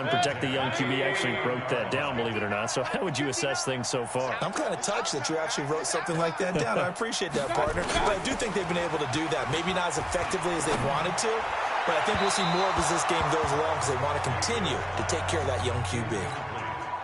down, protect the young QB. I actually wrote that down, believe it or not. So how would you assess things so far? I'm kind of touched that you actually wrote something like that down. I appreciate that, partner. But I do think they've been able to do that. Maybe not as effectively as they wanted to, but I think we'll see more of as this game goes along because they want to continue to take care of that young QB.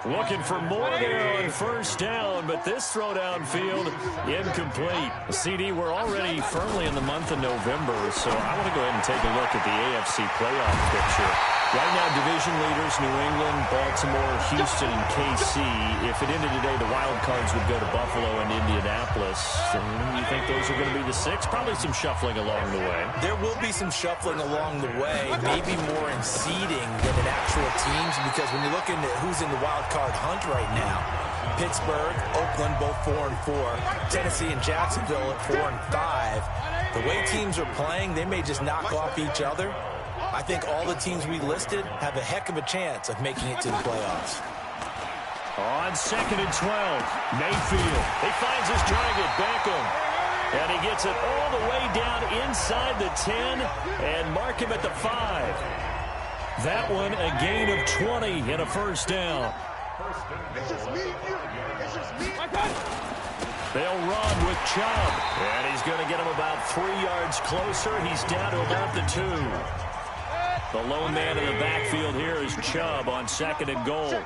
Looking for more there on first down, but this throw downfield incomplete. CD, we're already firmly in the month of November, so I want to go ahead and take a look at the AFC playoff picture. Right now, division leaders, New England, Baltimore, Houston, and KC. If it ended today, the wild cards would go to Buffalo and Indianapolis. You think those are going to be the 6? Probably some shuffling along the way. There will be some shuffling along the way, maybe more in seeding than in actual teams, because when you're looking at who's in the wild card hunt right now, Pittsburgh, Oakland, both 4-4. Tennessee and Jacksonville at 4-5. The way teams are playing, they may just knock off each other. I think all the teams we listed have a heck of a chance of making it to the playoffs. On 2nd and 12, Mayfield. He finds his target, Beckham. And he gets it all the way down inside the 10 and mark him at the 5. That one a gain of 20 and a first down. It's just me and you. It's just me. They'll run with Chubb. And he's going to get him about 3 yards closer. He's down to about the 2. The lone man in the backfield here is Chubb on 2nd and goal. They'll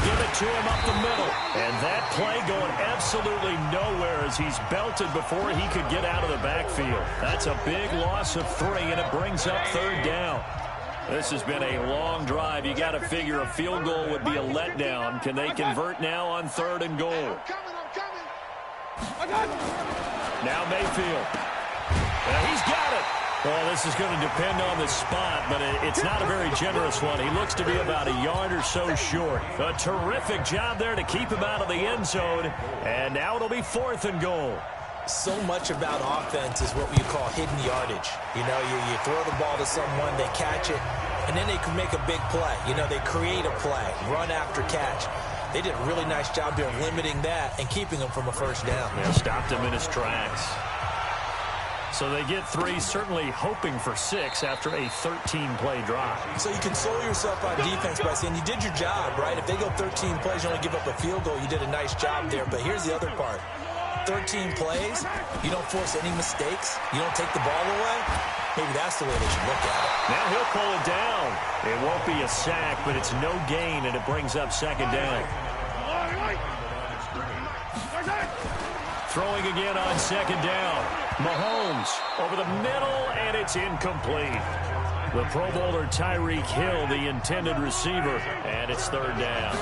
give it to him up the middle. And that play going absolutely nowhere as he's belted before he could get out of the backfield. That's a big loss of 3, and it brings up 3rd down. This has been a long drive. You got to figure a field goal would be a letdown. Can they convert now on 3rd and goal? Now Mayfield. He's got it. Well, this is going to depend on the spot, but it's not a very generous one. He looks to be about a yard or so short. A terrific job there to keep him out of the end zone. And now it'll be 4th and goal. So much about offense is what you call hidden yardage. You know, you throw the ball to someone, they catch it, and then they can make a big play. You know, they create a play, run after catch. They did a really nice job there limiting that and keeping him from a first down. Yeah, stopped him in his tracks. So they get 3, certainly hoping for 6 after a 13-play drive. So you console yourself on defense by saying you did your job, right? If they go 13 plays, you only give up a field goal, you did a nice job there. But here's the other part. 13 plays, you don't force any mistakes, you don't take the ball away. Maybe that's the way they should look at it. Now he'll pull it down. It won't be a sack, but it's no gain, and it brings up 2nd down. Throwing again on 2nd down. Mahomes over the middle, and it's incomplete. The Pro Bowler Tyreek Hill, the intended receiver, and it's 3rd down.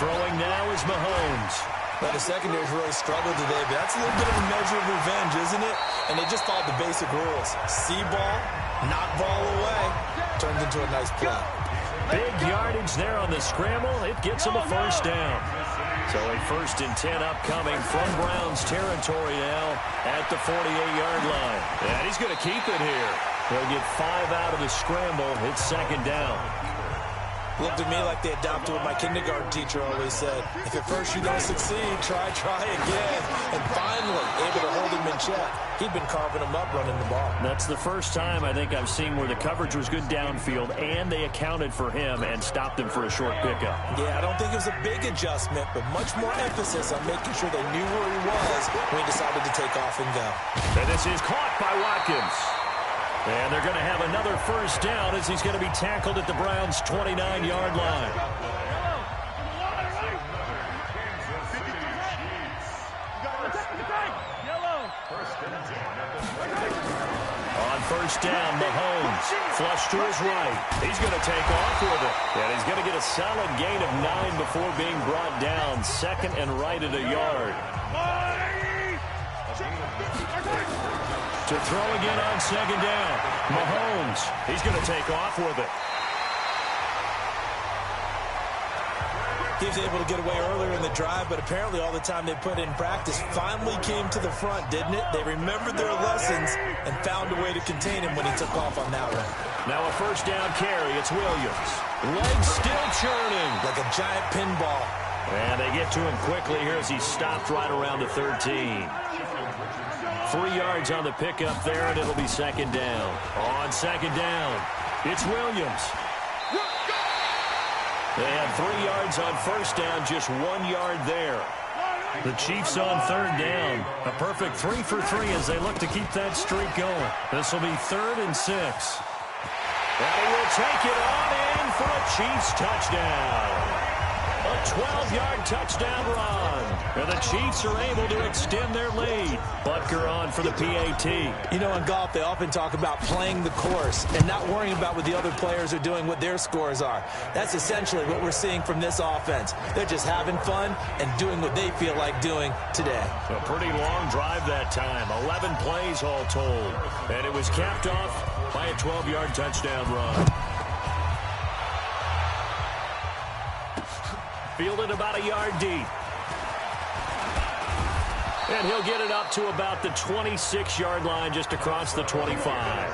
Throwing now is Mahomes. Well, the secondary's really struggled today, but that's a little bit of a measure of revenge, isn't it? And they just followed the basic rules. See ball, knock ball away. Turns into a nice play. Big yardage there on the scramble. It gets him a first down. So a 1st and 10 upcoming from Browns territory now at the 48-yard line. And he's going to keep it here. He'll get 5 out of the scramble. It's 2nd down. Looked at me like they adopted what my kindergarten teacher always said. If at first you don't succeed, try again. And finally, able to hold him in check. He'd been carving him up running the ball. That's the first time I think I've seen where the coverage was good downfield and they accounted for him and stopped him for a short pickup. Yeah, I don't think it was a big adjustment, but much more emphasis on making sure they knew where he was when he decided to take off and go. And this is caught by Watkins. And they're going to have another first down as he's going to be tackled at the Browns' 29-yard line. On 1st down, Mahomes, flush to his right. He's going to take off with it. And he's going to get a solid gain of 9 before being brought down. 2nd and right at a yard. To throw again on 2nd down. Mahomes, he's going to take off with it. He was able to get away earlier in the drive, but apparently all the time they put in practice finally came to the front, didn't it? They remembered their lessons and found a way to contain him when he took off on that one. Now a 1st down carry. It's Williams. Legs still churning. Like a giant pinball. And they get to him quickly here as he's stopped right around the 13. 3 yards on the pickup there, and it'll be 2nd down. On 2nd down, It's Williams. They had 3 yards on first down, just 1 yard there. The Chiefs on third down. A perfect 3 for 3 as they look to keep that streak going. This will be 3rd and 6. And he will take it on in for a Chiefs touchdown. A 12-yard touchdown run. And the Chiefs are able to extend their lead. Butker on for the PAT. You know, in golf, they often talk about playing the course and not worrying about what the other players are doing, what their scores are. That's essentially what we're seeing from this offense. They're just having fun and doing what they feel like doing today. A pretty long drive that time. 11 plays all told. And it was capped off by a 12-yard touchdown run. Fielded about a yard deep. And he'll get it up to about the 26-yard line, just across the 25.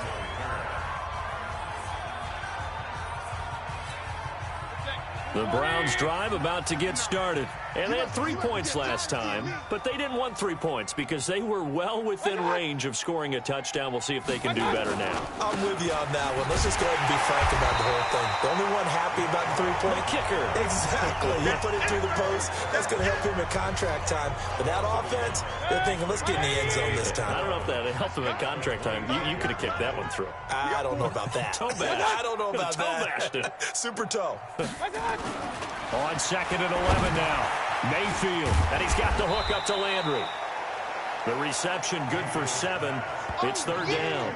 The Browns drive about to get started. And they had 3 points last time, but they didn't want 3 points because they were well within range of scoring a touchdown. We'll see if they can do better now. I'm with you on that one. Let's just go ahead and be frank about the whole thing. The only one happy about the 3-point kicker. Exactly. He put it through the post. That's going to help him at contract time. But that offense, they're thinking, let's get in the end zone this time. I don't know if that helped him at contract time. You could have kicked that one through. I don't know about that. Toe bash. I don't know about toe bashed it. Super toe. On 2nd and 11 now. Mayfield, and he's got the hook up to Landry. The reception good for 7. It's 3rd down.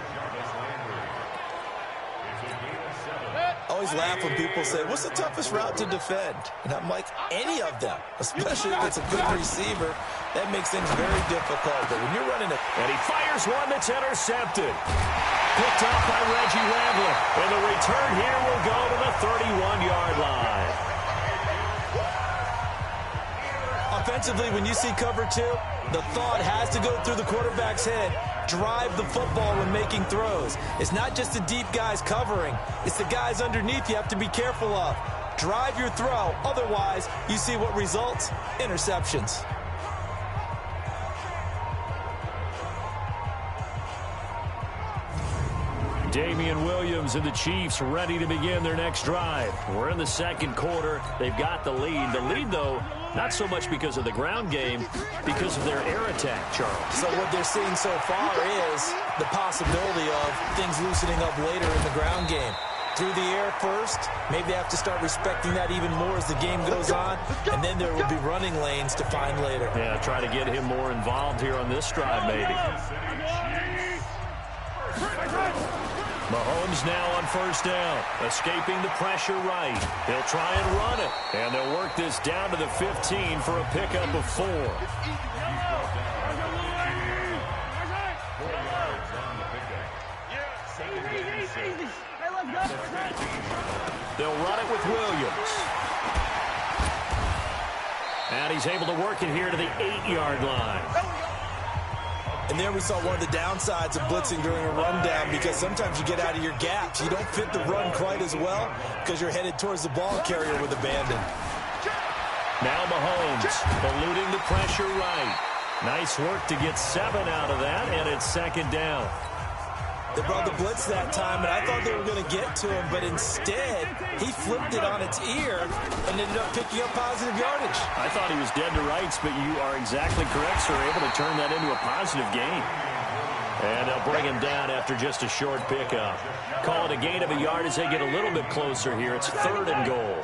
I always laugh when people say, what's the toughest route to defend? And I'm like, any of them, especially if it's a good receiver. That makes things very difficult. But when you're running it, and he fires one that's intercepted. Picked up by Reggie Rambler. And the return here will go to the 31-yard line. Offensively, when you see cover 2, the thought has to go through the quarterback's head. Drive the football when making throws. It's not just the deep guys covering. It's the guys underneath you have to be careful of. Drive your throw. Otherwise, you see what results? Interceptions. Damian Williams and the Chiefs ready to begin their next drive. We're in the 2nd quarter. They've got the lead. The lead, though, not so much because of the ground game, because of their air attack, Charles. So what they're seeing so far is the possibility of things loosening up later in the ground game. Through the air first, maybe they have to start respecting that even more as the game goes on, and then there will be running lanes to find later. Yeah, try to get him more involved here on this drive, maybe. Mahomes now on 1st down, escaping the pressure right. He'll try and run it, and they'll work this down to the 15 for a pickup of 4. They'll run it with Williams. And he's able to work it here to the 8-yard line. And there we saw one of the downsides of blitzing during a rundown, because sometimes you get out of your gaps. You don't fit the run quite as well because you're headed towards the ball carrier with abandon. Now Mahomes eluding the pressure right. Nice work to get 7 out of that, and it's 2nd down. They brought the blitz that time, and I thought they were going to get to him, but instead, he flipped it on its ear and ended up picking up positive yardage. I thought he was dead to rights, but you are exactly correct, sir. Able to turn that into a positive gain. And they'll bring him down after just a short pickup. Call it a gain of a yard as they get a little bit closer here. It's 3rd and goal.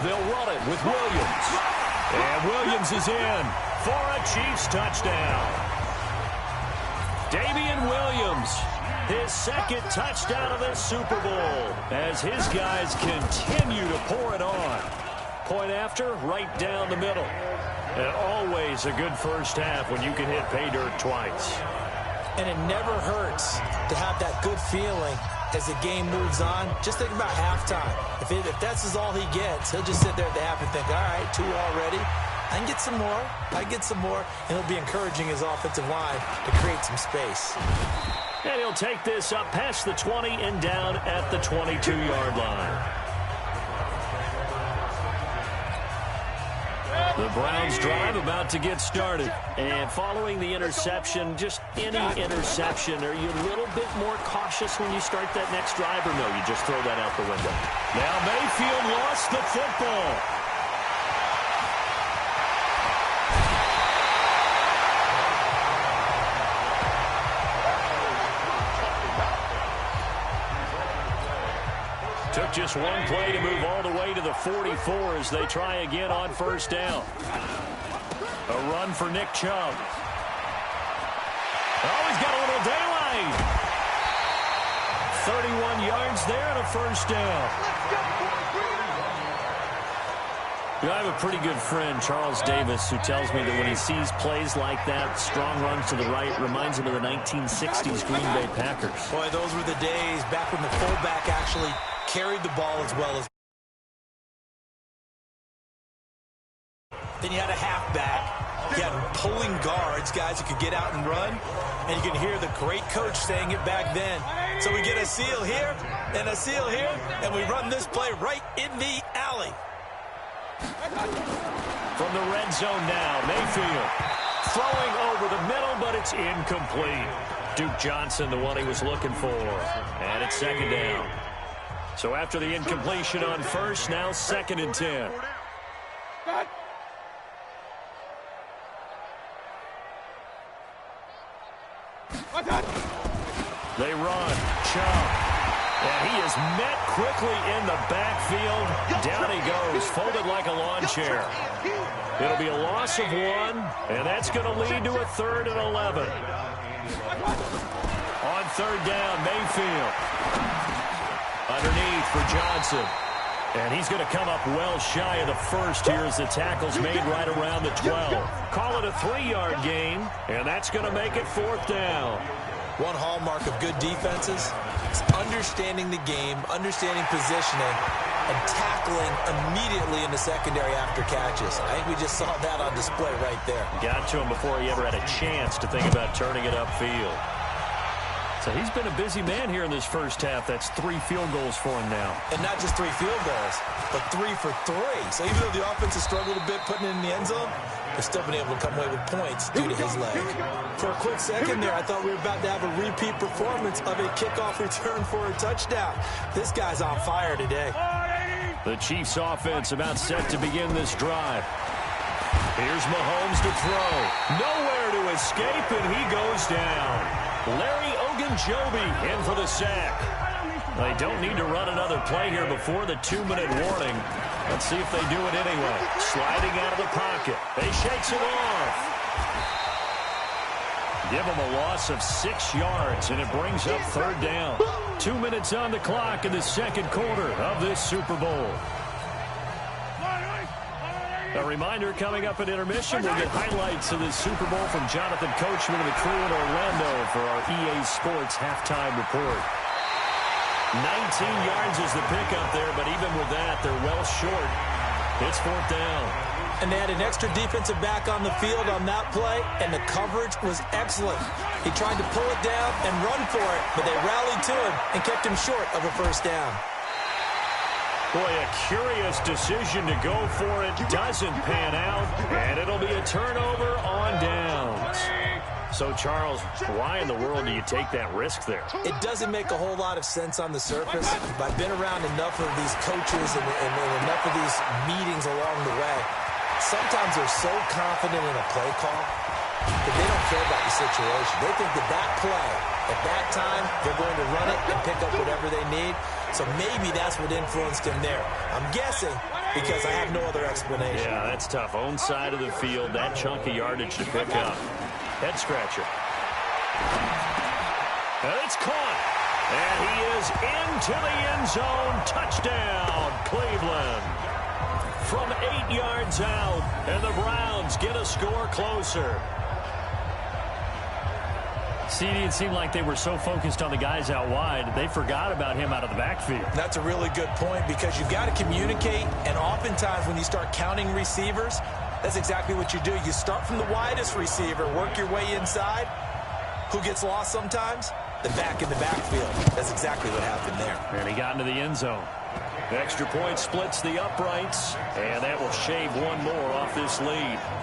They'll run it with Williams. And Williams is in for a Chiefs touchdown. Damian Williams, his 2nd touchdown of the Super Bowl, as his guys continue to pour it on. Point after, right down the middle. And always a good first half when you can hit pay dirt twice. And it never hurts to have that good feeling as the game moves on. Just think about halftime. If that's all he gets, he'll just sit there at the half and think, all right, 2 already. I can get some more. I get some more. And he'll be encouraging his offensive line to create some space. And he'll take this up past the 20 and down at the 22-yard line. The Browns drive about to get started. And following the interception, just any interception, are you a little bit more cautious when you start that next drive, or no, you just throw that out the window? Now Mayfield lost the football. Took just one play to move all the way to the 44 as they try again on first down. A run for Nick Chubb. Oh, he's got a little daylight. 31 yards there and a first down. You know, I have a pretty good friend, Charles Davis, who tells me that when he sees plays like that, strong runs to the right, reminds him of the 1960s Green Bay Packers. Boy, those were the days back when the fullback actually carried the ball as well as. Then you had a halfback. You had pulling guards, guys who could get out and run. And you can hear the great coach saying it back then. So we get a seal here and a seal here, and we run this play right in the alley. From the red zone now, Mayfield throwing over the middle, but it's incomplete. Duke Johnson, the one he was looking for. And it's second down. So after the incompletion on first, now 2nd and 10. They run. Chubb. And he is met quickly in the backfield. Down he goes, folded like a lawn chair. It'll be a loss of 1, and that's going to lead to a 3rd and 11. On 3rd down, Mayfield. Underneath for Johnson. And he's going to come up well shy of the first here as the tackle's made right around the 12. Call it a 3-yard gain, and that's going to make it 4th down. One hallmark of good defenses is understanding the game, understanding positioning, and tackling immediately in the secondary after catches. I think we just saw that on display right there. Got to him before he ever had a chance to think about turning it upfield. So he's been a busy man here in this first half. That's 3 field goals for him now. And not just 3 field goals, but 3 for 3. So even though the offense has struggled a bit putting it in the end zone, they've still been able to come away with points due to his leg. For a quick second there, I thought we were about to have a repeat performance of a kickoff return for a touchdown. This guy's on fire today. The Chiefs offense about set to begin this drive. Here's Mahomes to throw. Nowhere to escape, and he goes down. Larry Ogunjobi in for the sack. They don't need to run another play here before the 2-minute warning. Let's see if they do it anyway. Sliding out of the pocket. He shakes it off. Give him a loss of 6 yards, and it brings up 3rd down. 2 minutes on the clock in the 2nd quarter of this Super Bowl. A reminder, coming up at intermission, we'll get highlights of this Super Bowl from Jonathan Coachman and the crew in Orlando for our EA Sports halftime report. 19 yards is the pickup there, but even with that, they're well short. It's 4th down. And they had an extra defensive back on the field on that play, and the coverage was excellent. He tried to pull it down and run for it, but they rallied to him and kept him short of a first down. Boy, a curious decision to go for it. Doesn't pan out, and it'll be a turnover on downs. So, Charles, why in the world do you take that risk there? It doesn't make a whole lot of sense on the surface, but I've been around enough of these coaches and enough of these meetings along the way. Sometimes they're so confident in a play call that they don't care about the situation. They think that play, at that time, they're going to run it and pick up whatever they need. So maybe that's what influenced him there. I'm guessing because I have no other explanation. Yeah, that's tough. Own side of the field, that chunk of yardage to pick up. Head scratcher. And it's caught. And he is into the end zone. Touchdown, Cleveland. From 8 yards out, and the Browns get a score closer. CD, it seemed like they were so focused on the guys out wide, they forgot about him out of the backfield. That's a really good point because you've got to communicate, and oftentimes when you start counting receivers, that's exactly what you do. You start from the widest receiver, work your way inside. Who gets lost sometimes? The back in the backfield. That's exactly what happened there. And he got into the end zone. Extra point splits the uprights, and that will shave one more off this lead.